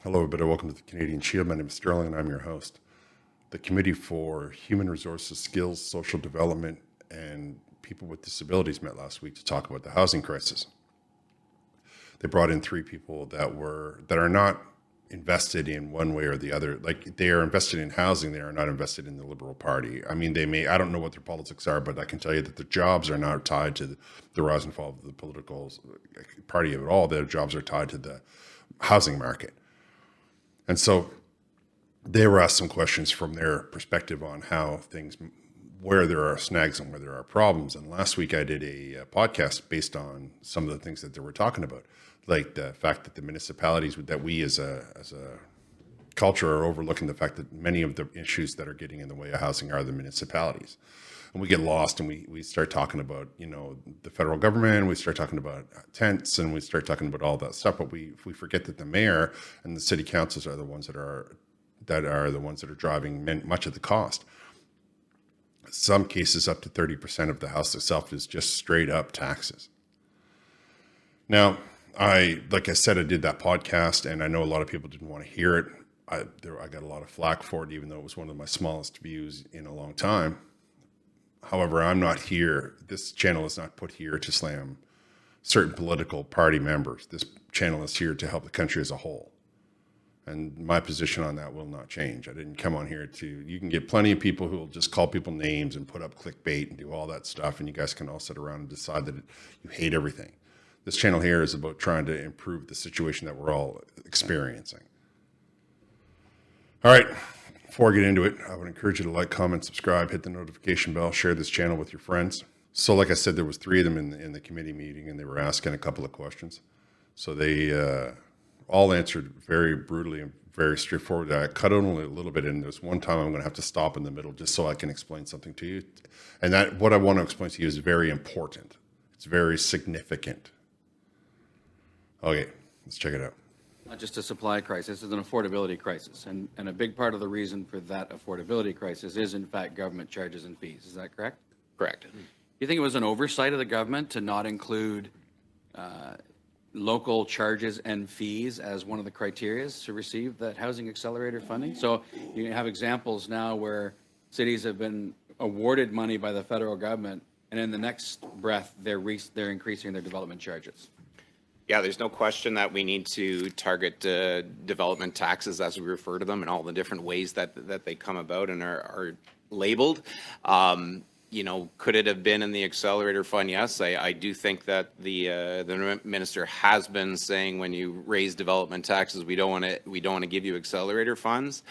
Hello, everybody. Welcome to the Canadian Shield. My name is Sterling, and I'm your host. The Committee for Human Resources, Skills, Social Development, and People with Disabilities met last week to talk about the housing crisis. They brought in three people that are not invested in one way or the other. Like, they are invested in housing, they are not invested in the Liberal Party. I mean, I don't know what their politics are, but I can tell you that their jobs are not tied to the rise and fall of the political party at all. Their jobs are tied to the housing market. And so they were asked some questions from their perspective on where there are snags and where there are problems. And last week I did a podcast based on some of the things that they were talking about, like the fact that the municipalities, that we as a culture are overlooking the fact that many of the issues that are getting in the way of housing are the municipalities. And we get lost and we start talking about, the federal government, we start talking about tents, and we start talking about all that stuff, but we forget that the mayor and the city councils are the ones that are driving much of the cost. Some cases up to 30% of the house itself is just straight up taxes. Now, like I said, I did that podcast, and I know a lot of people didn't want to hear it. I got a lot of flack for it, even though it was one of my smallest views in a long time. However, I'm not here. This channel is not put here to slam certain political party members. This channel is here to help the country as a whole. And my position on that will not change. I didn't come on here you can get plenty of people who will just call people names and put up clickbait and do all that stuff. And you guys can all sit around and decide that you hate everything. This channel here is about trying to improve the situation that we're all experiencing. All right. Before I get into it, I would encourage you to like, comment, subscribe, hit the notification bell, share this channel with your friends. So like I said, there was three of them in the committee meeting, and they were asking a couple of questions. So they all answered very brutally and very straightforward. I cut only a little bit in. There's one time I'm going to have to stop in the middle just so I can explain something to you. And that what I want to explain to you is very important. It's very significant. Okay, let's check it out. Not just a supply crisis, it's an affordability crisis. And a big part of the reason for that affordability crisis is, in fact, government charges and fees. Is that correct? Correct. Do you think it was an oversight of the government to not include local charges and fees as one of the criteria to receive that housing accelerator funding? So you have examples now where cities have been awarded money by the federal government, and in the next breath, they're increasing their development charges. Yeah, there's no question that we need to target development taxes, as we refer to them, and all the different ways that they come about and are labeled. Could it have been in the accelerator fund? Yes, I do think that the minister has been saying when you raise development taxes, we don't want to give you accelerator funds.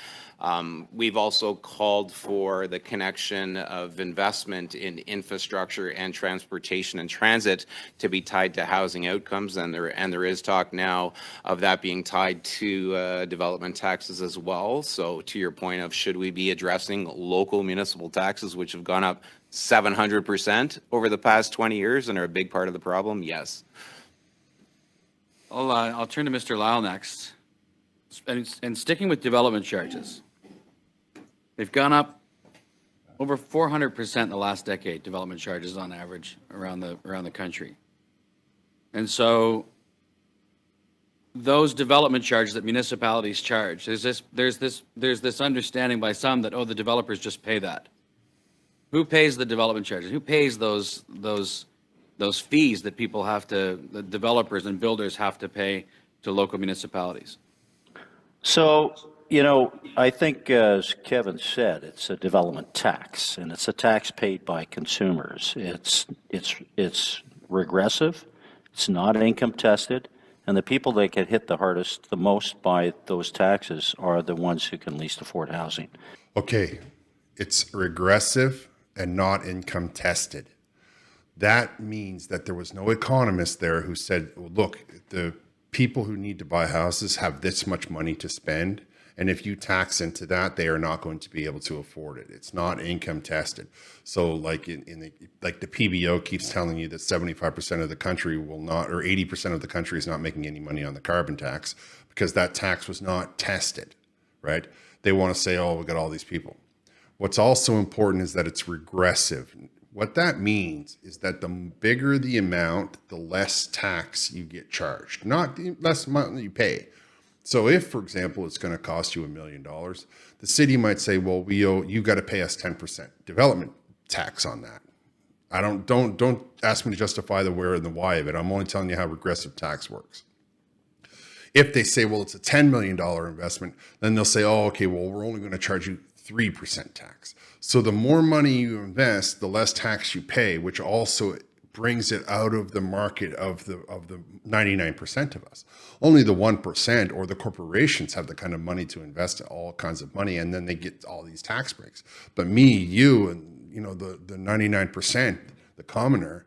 We've also called for the connection of investment in infrastructure and transportation and transit to be tied to housing outcomes, and there is talk now of that being tied to development taxes as well. So to your point of should we be addressing local municipal taxes, which have gone up 700% over the past 20 years and are a big part of the problem? Yes. I'll turn to Mr. Lyle next. And sticking with development charges, they've gone up over 400% in the last decade, development charges on average around the country. And so those development charges that municipalities charge, there's this understanding by some that, the developers just pay that. Who pays the development charges? Who pays those fees that the developers and builders have to pay to local municipalities? So, I think, as Kevin said, it's a development tax, and it's a tax paid by consumers. It's regressive. It's not income tested, and the people that get hit the hardest, the most by those taxes are the ones who can least afford housing. Okay, it's regressive and not income tested. That means that there was no economist there who said, well, look, the people who need to buy houses have this much money to spend, and if you tax into that, they are not going to be able to afford it. It's not income tested. So like the PBO keeps telling you that 75% of the country will not, or 80% of the country is not making any money on the carbon tax because that tax was not tested, right? They want to say, we got all these people. What's also important is that it's regressive. What that means is that the bigger the amount, the less tax you get charged, not the less amount that you pay. So if, for example, it's going to cost you $1 million, the city might say, well, you got to pay us 10% development tax on that. Don't ask me to justify the where and the why of it. I'm only telling you how regressive tax works. If they say, well, it's a $10 million investment, then they'll say, oh, okay, well, we're only going to charge you 3% tax. So the more money you invest, the less tax you pay, which also brings it out of the market of the 99% of us. Only the 1% or the corporations have the kind of money to invest in all kinds of money, and then they get all these tax breaks. But me, you, and the 99%, the commoner,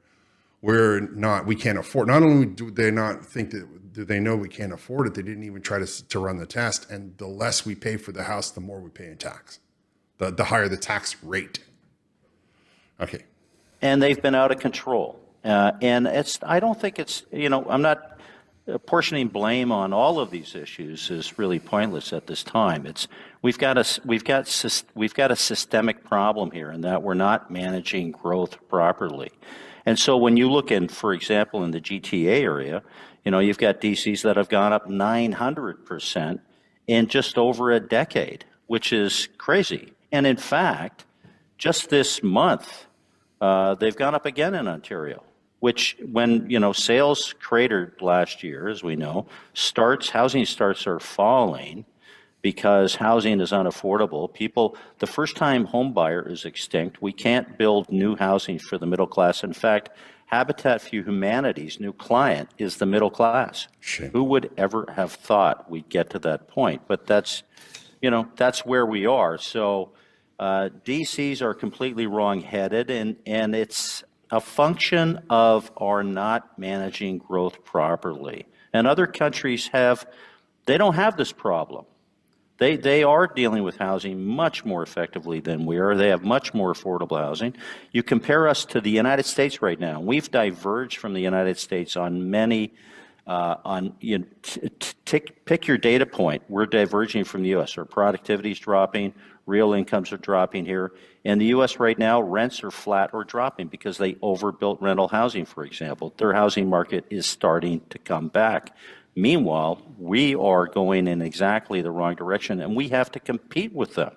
we can't afford. Not only do they not think that, do they know we can't afford it, they didn't even try to run the test. And the less we pay for the house, the more we pay in tax. The higher the tax rate. Okay. And they've been out of control. And I don't think it's, I'm not apportioning blame on all of these issues is really pointless at this time. We've got a systemic problem here in that we're not managing growth properly. And so when you look in, for example, in the GTA area, you've got DCs that have gone up 900% in just over a decade, which is crazy. And in fact, just this month, they've gone up again in Ontario, which when, sales cratered last year, as we know, housing starts are falling because housing is unaffordable. The first-time home buyer is extinct. We can't build new housing for the middle class. In fact, Habitat for Humanity's new client is the middle class. Shame. Who would ever have thought we'd get to that point? But that's where we are. So DCs are completely wrong-headed, and it's a function of our not managing growth properly. And other countries they don't have this problem. They are dealing with housing much more effectively than we are. They have much more affordable housing. You compare us to the United States right now. We've diverged from the United States on many, pick your data point. We're diverging from the U.S. Our productivity is dropping. Real incomes are dropping here. In the U.S. right now, rents are flat or dropping because they overbuilt rental housing, for example. Their housing market is starting to come back. Meanwhile, we are going in exactly the wrong direction, and we have to compete with them.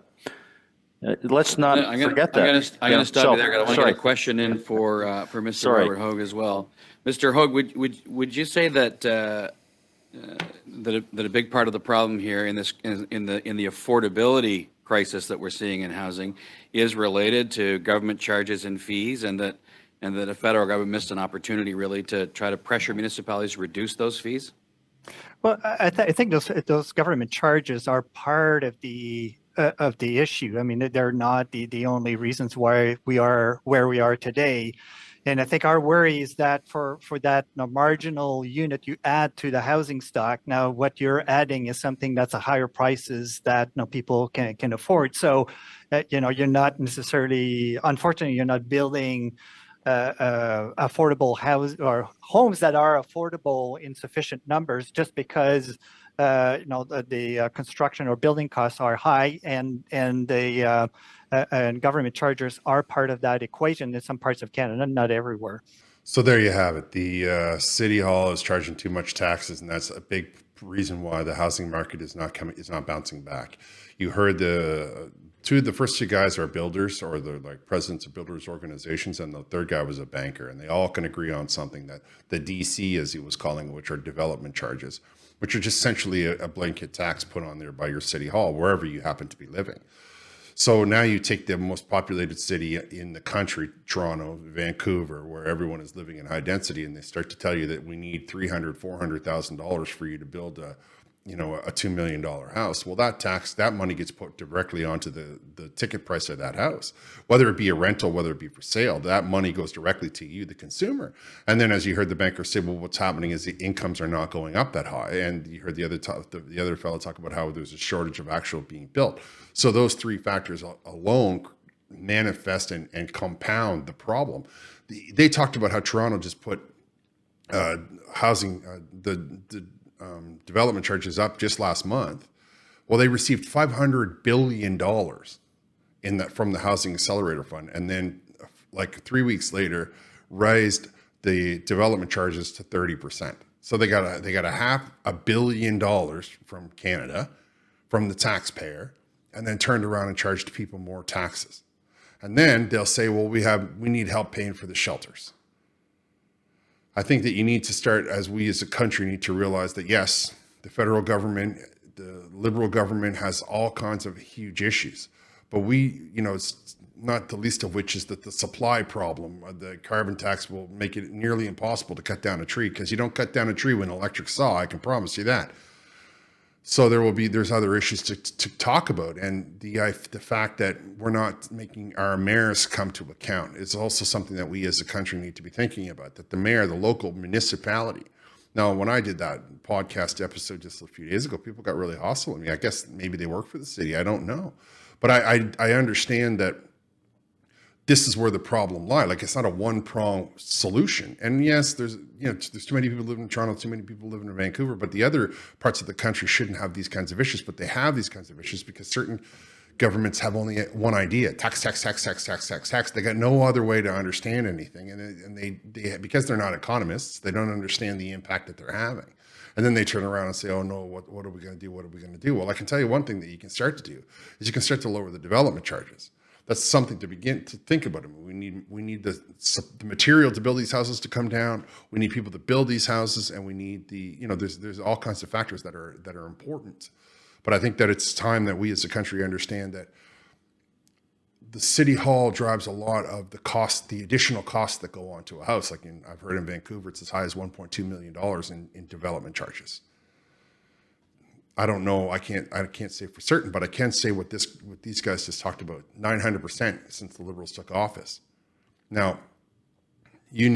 Let's not forget that. I'm going to stop you there. I want to get a question in for Mr. Robert Hogue as well. Mr. Hogue, would you say that that a big part of the problem here in the affordability crisis that we're seeing in housing is related to government charges and fees, and that the federal government missed an opportunity really to try to pressure municipalities to reduce those fees? Well, I think those government charges are part of the issue. I mean, they're not the only reasons why we are where we are today. And I think our worry is that for that marginal unit you add to the housing stock, now what you're adding is something that's a higher prices that people can afford. So, you're not necessarily, unfortunately, you're not building affordable houses or homes that are affordable in sufficient numbers just because the construction or building costs are high, and the and government charges are part of that equation in some parts of Canada, not everywhere. So there you have it. The city hall is charging too much taxes, and that's a big reason why the housing market is not bouncing back. You heard the first two guys are builders, or the presidents of builders organizations, and the third guy was a banker, and they all can agree on something, that the DC, as he was calling it, which are development charges, which are just essentially a blanket tax put on there by your city hall, wherever you happen to be living. So now you take the most populated city in the country, Toronto, Vancouver, where everyone is living in high density, and they start to tell you that we need $300,000, $400,000 for you to build a $2 million house. Well, that money gets put directly onto the ticket price of that house, whether it be a rental, whether it be for sale. That money goes directly to you, the consumer. And then, as you heard the banker say, well, what's happening is the incomes are not going up that high. And you heard the other fellow talk about how there's a shortage of actual being built. So those three factors alone manifest and compound the problem. They talked about how Toronto just put housing, development charges up just last month. Well, they received $500 billion from the Housing Accelerator Fund, and then 3 weeks later raised the development charges to 30%. So they got a $500 million from Canada, from the taxpayer, and then turned around and charged people more taxes. And then they'll say, well, we need help paying for the shelters. I think that you need to start, as we as a country need to realize that, yes, the federal government, the Liberal government has all kinds of huge issues. But it's not the least of which is that the supply problem, the carbon tax will make it nearly impossible to cut down a tree, because you don't cut down a tree with an electric saw, I can promise you that. So there's other issues to talk about. And the fact that we're not making our mayors come to account is also something that we as a country need to be thinking about, that the mayor, the local municipality. Now, when I did that podcast episode just a few days ago, people got really hostile at me. I guess maybe they work for the city. I don't know. But I understand that this is where the problem lies. Like, it's not a one-prong solution. And yes, there's too many people living in Toronto, too many people living in Vancouver, but the other parts of the country shouldn't have these kinds of issues, but they have these kinds of issues because certain governments have only one idea: tax, tax, tax, tax, tax, tax, tax. They got no other way to understand anything. And they because they're not economists, they don't understand the impact that they're having. And then they turn around and say, oh no, what are we going to do? What are we going to do? Well, I can tell you one thing that you can start to do is you can start to lower the development charges. That's something to begin to think about. We need the material to build these houses to come down. We need people to build these houses, and we need there's all kinds of factors that are important. But I think that it's time that we as a country understand that the city hall drives a lot of the additional costs that go onto a house. Like I've heard in Vancouver, it's as high as $1.2 million in development charges. I don't know. I can't say for certain, but I can say what these guys just talked about: 900% since the Liberals took office. Now, you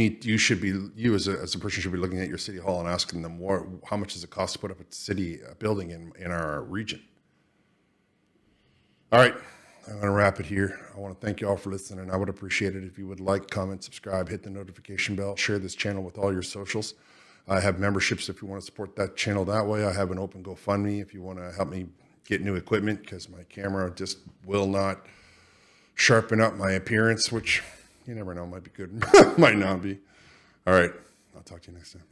as a person should be looking at your city hall and asking them how much does it cost to put up a building in our region. All right, I'm going to wrap it here. I want to thank you all for listening. I would appreciate it if you would like, comment, subscribe, hit the notification bell, share this channel with all your socials. I have memberships if you want to support that channel that way. I have an open GoFundMe if you want to help me get new equipment, because my camera just will not sharpen up my appearance, which you never know, might be good, might not be. All right, I'll talk to you next time.